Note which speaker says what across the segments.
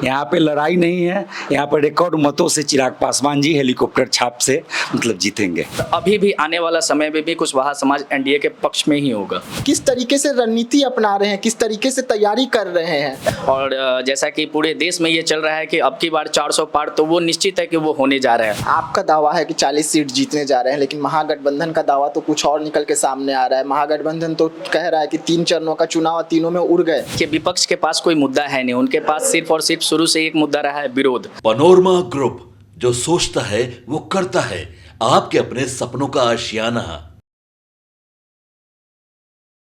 Speaker 1: यहाँ पे लड़ाई नहीं है, यहाँ पर रिकॉर्ड मतों से चिराग पासवान जी हेलीकॉप्टर छाप से मतलब जीतेंगे।
Speaker 2: अभी भी आने वाला समय में भी कुशवाहा समाज एनडीए के पक्ष में ही होगा।
Speaker 3: किस तरीके से रणनीति अपना रहे हैं, किस तरीके से तैयारी कर रहे हैं?
Speaker 2: और जैसा कि पूरे देश में ये चल रहा है कि अब की बार 400 पार, तो वो निश्चित है कि वो होने जा रहे हैं।
Speaker 3: आपका दावा है कि 40 सीट जीतने जा रहे हैं, लेकिन महागठबंधन का दावा तो कुछ और निकल के सामने आ रहा है। महागठबंधन तो कह रहा है कि 3 चरणों का चुनाव, तीनों में उड़ गए।
Speaker 2: कि विपक्ष के पास कोई मुद्दा है नहीं, उनके पास सिर्फ और सिर्फ शुरू से एक मुद्दा रहा है, विरोध।
Speaker 4: पनोरमा ग्रुप, जो सोचता है वो करता है, आपके अपने सपनों का आशियाना।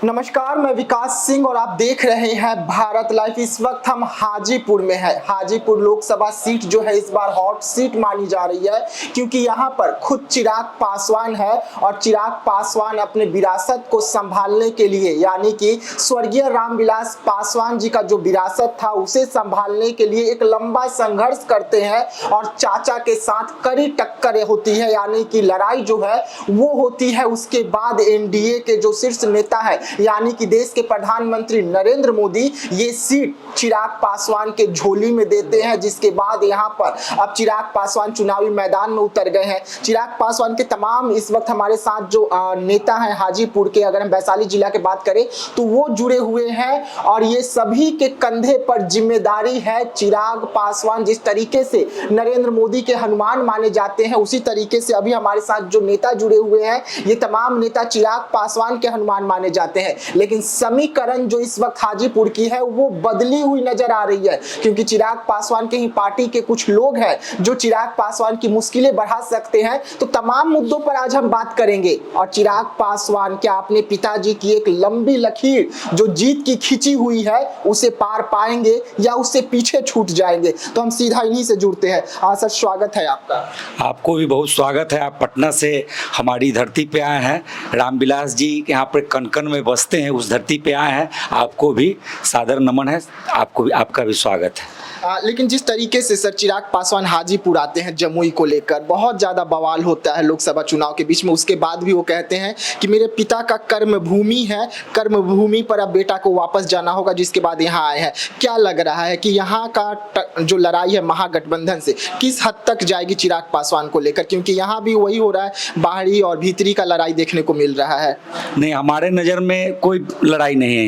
Speaker 3: नमस्कार, मैं विकास सिंह और आप देख रहे हैं भारत लाइव। इस वक्त हम हाजीपुर में हैं। हाजीपुर लोकसभा सीट जो है इस बार हॉट सीट मानी जा रही है, क्योंकि यहाँ पर खुद चिराग पासवान है और चिराग पासवान अपने विरासत को संभालने के लिए, यानी कि स्वर्गीय रामविलास पासवान जी का जो विरासत था उसे संभालने के लिए एक लंबा संघर्ष करते हैं और चाचा के साथ कड़ी टक्कर होती है, यानी कि लड़ाई जो है वो होती है। उसके बाद एनडीए के जो शीर्ष नेता है, यानी कि देश के प्रधानमंत्री नरेंद्र मोदी, ये सीट चिराग पासवान के झोली में देते हैं, जिसके बाद यहाँ पर अब चिराग पासवान चुनावी मैदान में उतर गए हैं। चिराग पासवान के तमाम इस वक्त हमारे साथ जो नेता हैं हाजीपुर के, अगर हम वैशाली जिला की बात करें तो वो जुड़े हुए हैं और ये सभी के कंधे पर जिम्मेदारी है। चिराग पासवान जिस तरीके से नरेंद्र मोदी के हनुमान माने जाते हैं, उसी तरीके से अभी हमारे साथ जो नेता जुड़े हुए हैं, ये तमाम नेता चिराग पासवान के हनुमान माने जाते हैं। लेकिन समीकरण जो इस वक्त हाजीपुर की है वो बदली हुई नजर आ रही है, क्योंकि चिराग पासवान के ही पार्टी के कुछ लोग हैं जो चिराग पासवान की मुश्किलें बढ़ा सकते हैं। तो तमाम मुद्दों पर आज हम बात करेंगे। और चिराग पासवान क्या अपने पिताजी की एक लंबी लकीर जो जीत की खींची हुई है उसे पार पाएंगे या उससे पीछे छूट जाएंगे? तो हम सीधा इन्हीं से जुड़ते हैं। हाँ सर, स्वागत है आपका।
Speaker 1: आपको भी बहुत स्वागत है। आप पटना से हमारी धरती पे आए हैं, रामविलास जी यहाँ पर कनकन में बसते हैं, उस धरती पे आए हैं। आपको भी सादर नमन है, आपको भी, आपका भी स्वागत है।
Speaker 3: लेकिन जिस तरीके से सर चिराग पासवान हाजीपुर आते हैं जमुई को लेकर, बहुत ज़्यादा बवाल होता है लोकसभा चुनाव के बीच में। उसके बाद भी वो कहते हैं कि मेरे पिता का कर्म भूमि है, कर्म भूमि पर अब बेटा को वापस जाना होगा, जिसके बाद यहाँ आए हैं। क्या लग रहा है कि यहाँ का जो लड़ाई है महागठबंधन से किस हद तक जाएगी चिराग पासवान को लेकर? क्योंकि यहाँ भी वही हो रहा है, बाहरी और भीतरी का लड़ाई देखने को मिल रहा है।
Speaker 1: नहीं, हमारे नज़र में कोई लड़ाई नहीं है।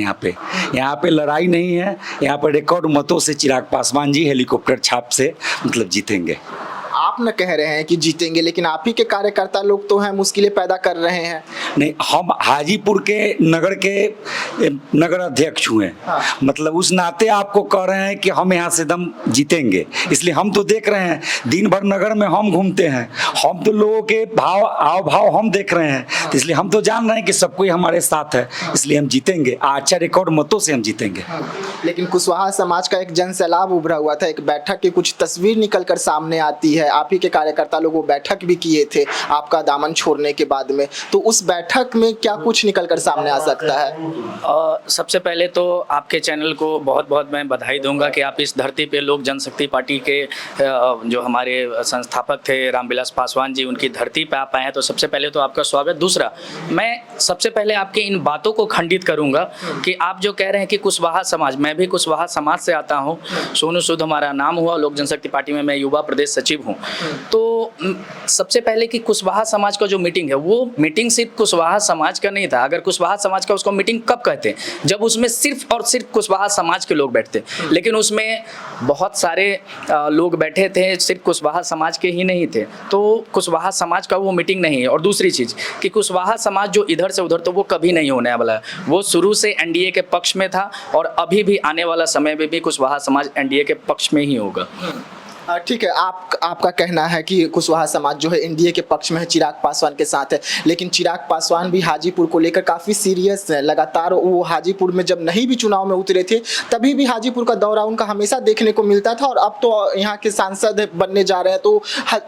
Speaker 1: यहाँ पे लड़ाई नहीं है। यहाँ पर रिकॉर्ड मतों से चिराग पासवान जी हेलीकॉप्टर छाप से मतलब जीतेंगे।
Speaker 3: आप न कह रहे हैं कि जीतेंगे, लेकिन आप ही के कार्यकर्ता लोग तो हैं, मुश्किलें पैदा कर रहे हैं।
Speaker 1: नहीं, हम हाजीपुर के नगर अध्यक्ष हुए।
Speaker 3: हाँ।
Speaker 1: मतलब उस नाते आपको कह रहे हैं कि हम यहाँ से दम जीतेंगे, इसलिए हम तो देख रहे हैं, दिन भर नगर में हम घूमते हैं, हम तो लोगों के आव भाव हम देख रहे हैं।
Speaker 3: हाँ।
Speaker 1: इसलिए हम तो जान रहे हैं कि सब कोई हमारे साथ है। हाँ। इसलिए हम जीतेंगे, अच्छा रिकॉर्ड मतों से हम जीतेंगे।
Speaker 3: हाँ। लेकिन कुशवाहा समाज का एक जन सैलाब उभरा हुआ था, एक बैठक की कुछ तस्वीर निकल कर सामने आती है। आप ही के कार्यकर्ता लोग वो बैठक भी किए थे आपका दामन छोड़ने के बाद में, तो उस बैठक में क्या कुछ निकल कर सामने आ सकता है?
Speaker 2: सबसे पहले तो आपके चैनल को बहुत बहुत मैं बधाई दूंगा कि आप इस धरती पे लोक जनशक्ति पार्टी के जो हमारे संस्थापक थे रामविलास पासवान जी, उनकी धरती पे आप आए हैं, तो सबसे पहले तो आपका स्वागत। दूसरा, मैं सबसे पहले आपके इन बातों को खंडित करूंगा कि आप जो कह रहे हैं कि कुशवाहा समाज, मैं भी कुशवाहा समाज से आता हूँ, सोनू सूद हमारा नाम हुआ, लोक जनशक्ति पार्टी में मैं युवा प्रदेश सचिव हूँ। तो सबसे पहले कि कुशवाहा समाज का जो मीटिंग है, वो मीटिंग सिर्फ कुशवाहा समाज का नहीं था। अगर कुशवाहा समाज का उसको मीटिंग कब कहते हैं? जब उसमें सिर्फ और सिर्फ कुशवाहा समाज के लोग बैठते, लेकिन उसमें बहुत सारे लोग बैठे थे, सिर्फ कुशवाहा समाज के ही नहीं थे। तो कुशवाहा समाज का वो मीटिंग नहीं है। और दूसरी चीज़ कि कुशवाहा समाज जो इधर से उधर, तो वो कभी नहीं होने वाला है। वो शुरू से एनडीए के पक्ष में था और अभी भी आने वाला समय में भी कुशवाहा समाज एनडीए के पक्ष में ही होगा।
Speaker 3: ठीक है, आपका कहना है कि कुशवाहा समाज जो है एनडीए के पक्ष में है, चिराग पासवान के साथ है। लेकिन चिराग पासवान भी हाजीपुर को लेकर काफ़ी सीरियस है। लगातार वो हाजीपुर में जब नहीं भी चुनाव में उतरे थे, तभी भी हाजीपुर का दौरा उनका हमेशा देखने को मिलता था, और अब तो यहाँ के सांसद बनने जा रहे हैं, तो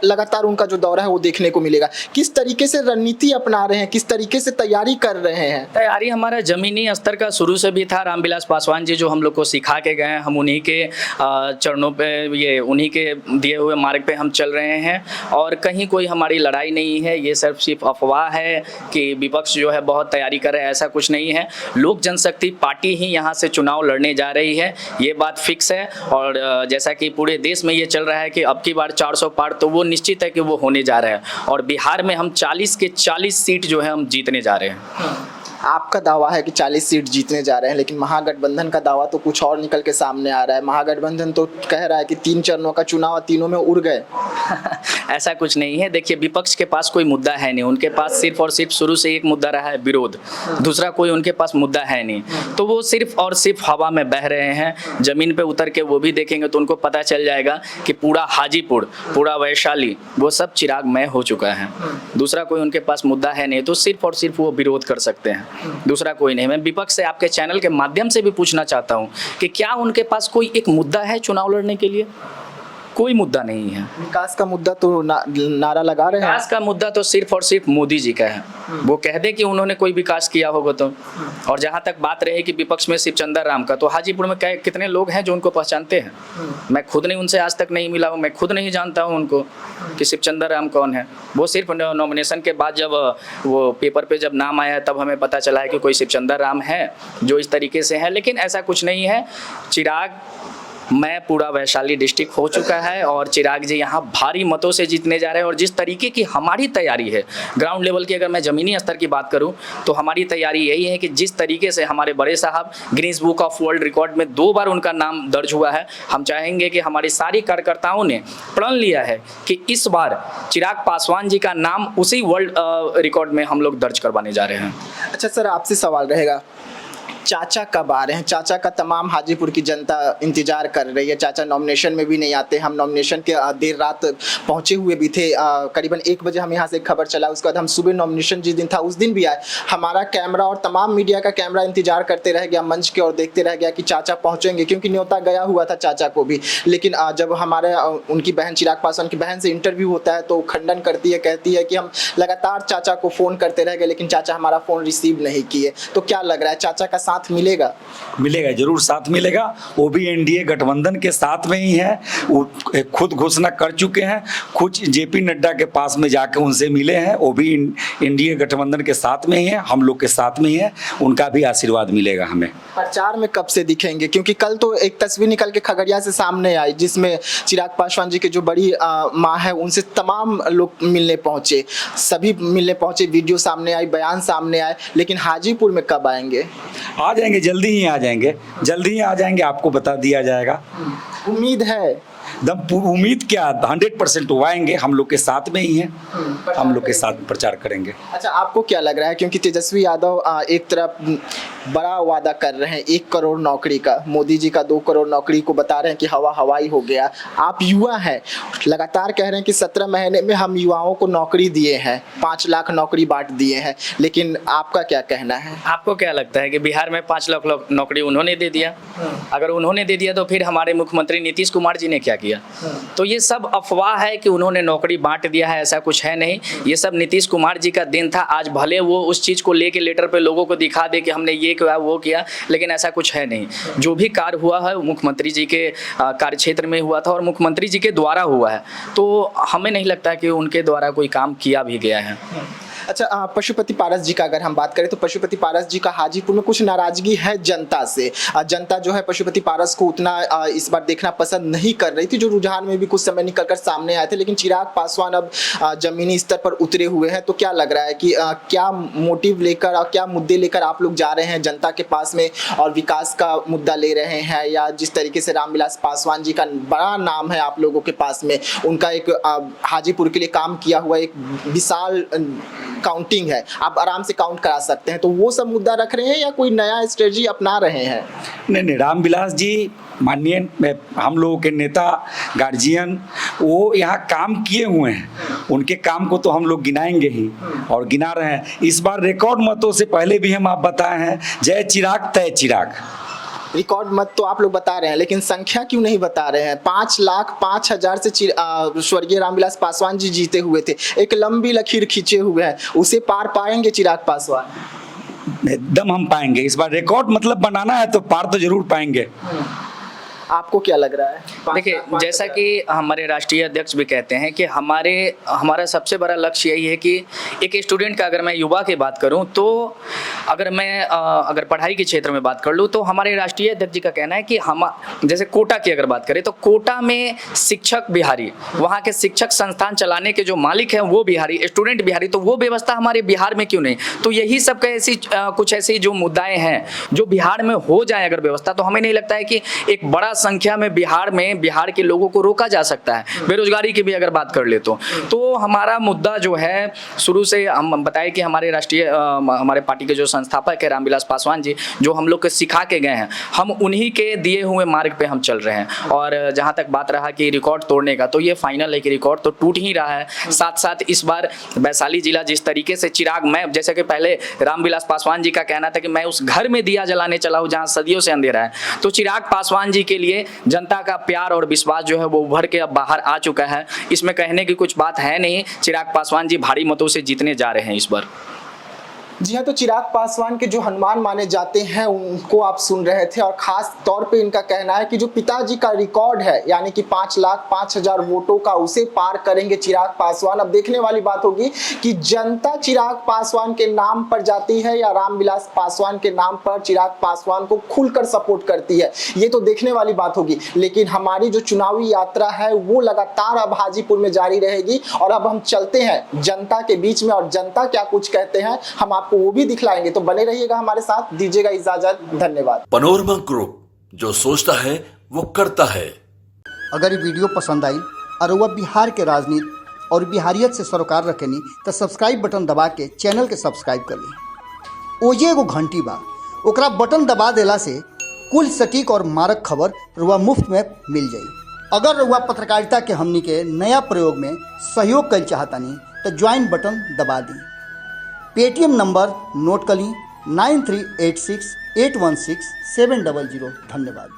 Speaker 3: लगातार उनका जो दौरा है वो देखने को मिलेगा। किस तरीके से रणनीति अपना रहे हैं, किस तरीके से तैयारी कर रहे हैं?
Speaker 2: तैयारी हमारा जमीनी स्तर का शुरू से भी था। रामविलास पासवान जी जो हम लोग को सिखा के गए हैं, हम उन्हीं के चरणों पे, ये उन्हीं के दिए हुए मार्ग पे हम चल रहे हैं और कहीं कोई हमारी लड़ाई नहीं है। ये सिर्फ अफवाह है कि विपक्ष जो है बहुत तैयारी कर रहे हैं, ऐसा कुछ नहीं है। लोक जनशक्ति पार्टी ही यहाँ से चुनाव लड़ने जा रही है, ये बात फिक्स है। और जैसा कि पूरे देश में ये चल रहा है कि अब की बार 400 पार, तो वो निश्चित है कि वो होने जा रहा है। और बिहार में हम 40 के 40 सीट जो है हम जीतने जा रहे हैं।
Speaker 3: आपका दावा है कि 40 सीट जीतने जा रहे हैं, लेकिन महागठबंधन का दावा तो कुछ और निकल के सामने आ रहा है। महागठबंधन तो कह रहा है कि 3 चरणों का चुनाव, तीनों में उड़ गए।
Speaker 2: ऐसा कुछ नहीं है। देखिए, विपक्ष के पास कोई मुद्दा है नहीं, उनके पास सिर्फ और सिर्फ शुरू से एक मुद्दा रहा है, विरोध। दूसरा कोई उनके पास मुद्दा है नहीं, तो वो सिर्फ और सिर्फ हवा में बह रहे हैं। जमीन पे उतर के वो भी देखेंगे तो उनको पता चल जाएगा कि पूरा हाजीपुर, पूरा वैशाली, वो सब चिरागमय हो चुका है। दूसरा कोई उनके पास मुद्दा है नहीं, तो सिर्फ और सिर्फ वो विरोध कर सकते हैं, दूसरा कोई नहीं। मैं विपक्ष से आपके चैनल के माध्यम से भी पूछना चाहता हूं कि क्या उनके पास कोई एक मुद्दा है चुनाव लड़ने के लिए? कोई मुद्दा नहीं है।
Speaker 3: विकास का मुद्दा तो नारा लगा रहे हैं।
Speaker 2: विकास का मुद्दा तो सिर्फ और सिर्फ मोदी जी का है। वो कह दे कि उन्होंने कोई विकास किया होगा तो। और जहाँ तक बात रही कि विपक्ष में शिवचंद्र राम का, तो हाजीपुर में कितने लोग हैं जो उनको पहचानते हैं? मैं खुद नहीं, उनसे आज तक नहीं मिला हूँ, मैं खुद नहीं जानता हूँ उनको कि शिवचंद्र राम कौन है। वो सिर्फ नॉमिनेशन के बाद जब वो पेपर पे जब नाम आया तब हमें पता चला है कि कोई शिवचंद्र राम है जो इस तरीके से है, लेकिन ऐसा कुछ नहीं है। चिराग मैं पूरा वैशाली डिस्ट्रिक्ट हो चुका है और चिराग जी यहाँ भारी मतों से जीतने जा रहे हैं। और जिस तरीके की हमारी तैयारी है ग्राउंड लेवल की, अगर मैं ज़मीनी स्तर की बात करूँ तो हमारी तैयारी यही है कि जिस तरीके से हमारे बड़े साहब Guinness book of world record में 2 बार उनका नाम दर्ज हुआ है, हम चाहेंगे कि हमारे सारी कार्यकर्ताओं ने प्रण लिया है कि इस बार चिराग पासवान जी का नाम उसी वर्ल्ड रिकॉर्ड में हम लोग दर्ज करवाने जा रहे हैं।
Speaker 3: अच्छा सर, आपसे सवाल रहेगा, चाचा कब आ रहे हैं? चाचा का तमाम हाजीपुर की जनता इंतजार कर रही है। चाचा नॉमिनेशन में भी नहीं आते। हम नॉमिनेशन के देर रात पहुंचे हुए भी थे, करीबन 1 बजे हम यहाँ से खबर चला। उसके बाद हम सुबह नॉमिनेशन जिस दिन था उस दिन भी आए। हमारा कैमरा और तमाम मीडिया का कैमरा इंतजार करते रह गया मंच के और देखते रह गया कि चाचा पहुँचेंगे, क्योंकि न्योता गया हुआ था चाचा को भी। लेकिन जब हमारे उनकी बहन चिराग पासवान की बहन से इंटरव्यू होता है तो खंडन करती है, कहती है कि हम लगातार चाचा को फ़ोन करते रह गए लेकिन चाचा हमारा फ़ोन रिसीव नहीं किए। तो क्या लग रहा है, चाचा का साथ मिलेगा?
Speaker 1: मिलेगा, जरूर साथ मिलेगा। वो भी एनडीए गठबंधन के साथ में ही है। वो खुद घोषणा कर चुके हैं, खुद जेपी नड्डा के पास में जाकर उनसे मिले हैं। वो भी एनडीए गठबंधन के साथ में ही है, हम लोग के साथ में ही है। उनका भी आशीर्वाद मिलेगा हमें।
Speaker 3: प्रचार में कब से दिखेंगे? क्योंकि कल तो एक तस्वीर निकल के खगड़िया से सामने आई जिसमें चिराग पासवान जी के जो बड़ी माँ है उनसे तमाम लोग मिलने पहुंचे, सभी मिलने पहुंचे, वीडियो सामने आई, बयान सामने आए। लेकिन हाजीपुर में कब आएंगे?
Speaker 1: आ जाएंगे, जल्दी ही आ जाएंगे, जल्दी ही आ जाएंगे, आपको बता दिया जाएगा।
Speaker 3: उम्मीद है
Speaker 1: दम उम्मीद क्या, 100% वो आएंगे, हम लोग के साथ में ही हैं, हम लोग के साथ प्रचार करेंगे।
Speaker 3: अच्छा, आपको क्या लग रहा है, क्योंकि तेजस्वी यादव एक तरफ बड़ा वादा कर रहे हैं 1 करोड़ नौकरी का, मोदी जी का 2 करोड़ नौकरी को बता रहे हैं कि हवा हवाई हो गया। आप युवा हैं, लगातार कह रहे हैं कि 17 महीने में हम युवाओं को नौकरी दिए हैं, 5 लाख नौकरी बांट दिए हैं, लेकिन आपका क्या कहना है?
Speaker 2: आपको क्या लगता है कि बिहार में 5 लाख नौकरी उन्होंने दे दिया? अगर उन्होंने दे दिया तो फिर हमारे मुख्यमंत्री नीतीश कुमार जी ने क्या किया? तो ये सब अफवाह है कि उन्होंने नौकरी बांट दिया है, ऐसा कुछ है नहीं। ये सब नीतीश कुमार जी का दिन था। आज भले वो उस चीज़ को लेके लेटर पे लोगों को दिखा दे कि हमने ये किया वो किया, लेकिन ऐसा कुछ है नहीं। जो भी कार्य हुआ है वो मुख्यमंत्री जी के कार्यक्षेत्र में हुआ था और मुख्यमंत्री जी के द्वारा हुआ है, तो हमें नहीं लगता कि उनके द्वारा कोई काम किया भी गया है।
Speaker 3: अच्छा, पशुपति पारस जी का अगर हम बात करें तो पशुपति पारस जी का हाजीपुर में कुछ नाराजगी है जनता से। जनता जो है पशुपति पारस को उतना इस बार देखना पसंद नहीं कर रही थी, जो रुझान में भी कुछ समय निकल कर सामने आए थे। लेकिन चिराग पासवान अब जमीनी स्तर पर उतरे हुए हैं। तो क्या लग रहा है कि क्या मोटिव लेकर और क्या मुद्दे लेकर आप लोग जा रहे हैं जनता के पास में और विकास का मुद्दा ले रहे हैं, या जिस तरीके से रामविलास पासवान जी का बड़ा नाम है आप लोगों के पास में, उनका एक हाजीपुर के लिए काम किया हुआ एक विशाल काउंटिंग है, आप आराम से काउंट करा सकते हैं, तो वो सब मुद्दा रख रहे हैं या कोई नया स्ट्रेटजी अपना रहे हैं?
Speaker 1: नहीं, रामविलास जी माननीय हम लोगों के नेता, गार्जियन, वो यहाँ काम किए हुए हैं। उनके काम को तो हम लोग गिनाएंगे ही और गिना रहे हैं। इस बार रिकॉर्ड मतों से पहले भी हम आप बताए हैं, जय चिराग तय चिराग।
Speaker 3: रिकॉर्ड मत तो आप लोग बता रहे हैं, लेकिन संख्या क्यों नहीं बता रहे हैं? 5,05,000 से स्वर्गीय रामविलास पासवान जी जीते हुए थे, एक लंबी लकीर खींचे हुए हैं, उसे पार पाएंगे चिराग पासवान?
Speaker 1: एकदम हम पाएंगे। इस बार रिकॉर्ड मतलब बनाना है तो पार तो जरूर पाएंगे।
Speaker 3: आपको क्या लग रहा है?
Speaker 2: देखिए, जैसा कि हमारे राष्ट्रीय अध्यक्ष भी कहते हैं कि हमारा सबसे बड़ा लक्ष्य यही है कि एक स्टूडेंट का, अगर मैं युवा की बात करूं तो अगर पढ़ाई के क्षेत्र में बात कर लूं तो हमारे राष्ट्रीय अध्यक्ष जी का कहना है कि हम जैसे कोटा की अगर बात करें तो कोटा में शिक्षक बिहारी, वहाँ के शिक्षक संस्थान चलाने के जो मालिक हैं वो बिहारी, स्टूडेंट बिहारी, तो वो व्यवस्था हमारे बिहार में क्यों नहीं? तो यही सब कुछ ऐसी जो मुद्दाएं हैं जो बिहार में हो जाए अगर व्यवस्था, तो हमें नहीं लगता है कि एक बड़ा संख्या में बिहार के लोगों को रोका जा सकता है। बेरोजगारी की भी अगर बात कर ले तो हमारा मुद्दा जो है, शुरू से हम बताए कि हमारे पार्टी के जो संस्थापक है रामविलास पासवान जी, जो हम लोग को सिखा के गए हैं, हम उन्हीं के दिए हुए मार्ग पे हम चल रहे हैं। और जहां तक बात रहा कि रिकॉर्ड तोड़ने का, तो ये फाइनल है कि रिकॉर्ड तो टूट ही रहा है। साथ साथ इस बार वैशाली जिला जिस तरीके से जैसे कि पहले रामविलास पासवान जी का कहना था कि मैं उस घर में दिया जलाने चला हूं जहां सदियों से अंधेरा है, तो चिराग पासवान जी के लिए जनता का प्यार और विश्वास जो है वो उभर के अब बाहर आ चुका है। इसमें कहने की कुछ बात है नहीं, चिराग पासवान जी भारी मतों से जीतने जा रहे हैं इस बार।
Speaker 3: जी हाँ, तो चिराग पासवान के जो हनुमान माने जाते हैं उनको आप सुन रहे थे, और खास तौर पे इनका कहना है कि जो पिताजी का रिकॉर्ड है यानी कि 5,05,000 वोटों का, उसे पार करेंगे चिराग पासवान। अब देखने वाली बात होगी कि जनता चिराग पासवान के नाम पर जाती है या रामविलास पासवान के नाम पर चिराग पासवान को खुलकर सपोर्ट करती है, ये तो देखने वाली बात होगी। लेकिन हमारी जो चुनावी यात्रा है वो लगातार अब हाजीपुर में जारी रहेगी, और अब हम चलते हैं जनता के बीच में, और जनता क्या कुछ कहते हैं हम आपको वो भी दिखलाएंगे। तो बने रहिएगा हमारे साथ, दीजिएगा इजाजत, धन्यवाद।
Speaker 4: पनोरमा ग्रुप, जो सोचता है वो करता है।
Speaker 5: अगर ये वीडियो पसंद आई और वह बिहार के राजनीति और बिहारियत से सरोकार रखेनी तो सब्सक्राइब बटन दबा के चैनल के सब्सक्राइब कर ली। ओजे एगो घंटी बा, ओकरा बटन दबा देला से कुल सटीक और मारक खबर रुआ मुफ्त में मिल जाई। अगर रुआ पत्रकारिता के हमनी के नया प्रयोग में सहयोग कर चाहतानी तो ज्वाइन बटन दबा दी। पेटीएम नंबर नोट कर ली 9386816700। धन्यवाद।